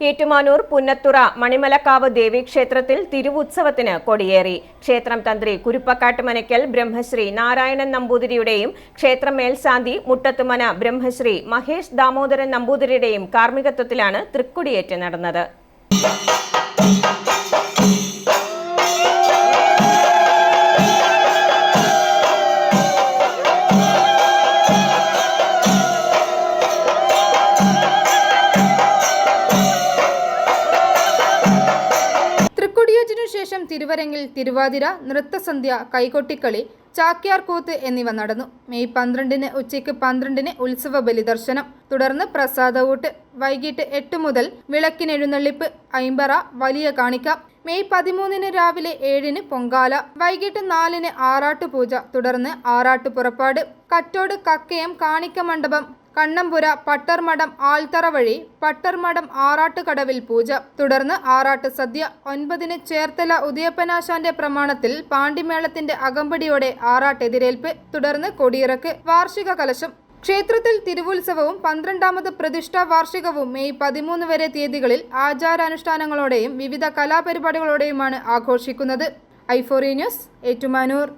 ഏറ്റുമാനൂർ പുന്നത്തുറ മണിമലക്കാവ് ദേവീക്ഷേത്രത്തിൽ തിരുവുത്സവത്തിന് കൊടിയേറി. ക്ഷേത്രം തന്ത്രി കുരുപ്പക്കാട്ട് മനയ്ക്കൽ ബ്രഹ്മശ്രീ നാരായണൻ നമ്പൂതിരിയുടെയും ക്ഷേത്ര മേൽശാന്തി മുട്ടത്തുമന ബ്രഹ്മശ്രീ മഹേഷ് ദാമോദരൻ നമ്പൂതിരിയുടെയും കാർമ്മികത്വത്തിലാണ് തൃക്കൊടിയേറ്റ് നടന്നത്. ശേഷം തിരുവരങ്ങിൽ തിരുവാതിര, നൃത്തസന്ധ്യ, കൈകൊട്ടിക്കളി, ചാക്യാർകൂത്ത് എന്നിവ നടന്നു. മെയ് 12 ഉച്ചയ്ക്ക് 12 ഉത്സവ ബലിദർശനം. തുടർന്ന് പ്രസാദവൂട്ട്. വൈകിട്ട് 8 മുതൽ വിളക്കിനെഴുന്നള്ളിപ്പ്, ഐമ്പറ, വലിയ കാണിക്ക. മെയ് 13 രാവിലെ 7 പൊങ്കാല. വൈകിട്ട് 4 ആറാട്ടുപൂജ. തുടർന്ന് ആറാട്ട് പുറപ്പാട്. കറ്റോട് കക്കയം കാണിക്ക മണ്ഡപം, കണ്ണമ്പുര, പട്ടർമഠം ആൽത്തറ വഴി പട്ടർമഠം ആറാട്ടുകടവിൽ പൂജ. തുടർന്ന് ആറാട്ട് സദ്യ. 9 ചേർത്തല ഉദയപ്പനാശാന്റെ പ്രമാണത്തിൽ പാണ്ടിമേളത്തിന്റെ അകമ്പടിയോടെ ആറാട്ടെതിരേൽപ്പ്. തുടർന്ന് കൊടിയിറക്ക്. വാർഷിക കലശം. ക്ഷേത്രത്തിൽ തിരുവുത്സവവും 12ാമത് പ്രതിഷ്ഠാ വാർഷികവും മെയ് 13 വരെ തീയതികളിൽ ആചാരാനുഷ്ഠാനങ്ങളോടെയും വിവിധ കലാപരിപാടികളോടെയുമാണ് ആഘോഷിക്കുന്നത്. ഐ4 ന്യൂസ്, ഏറ്റുമാനൂർ.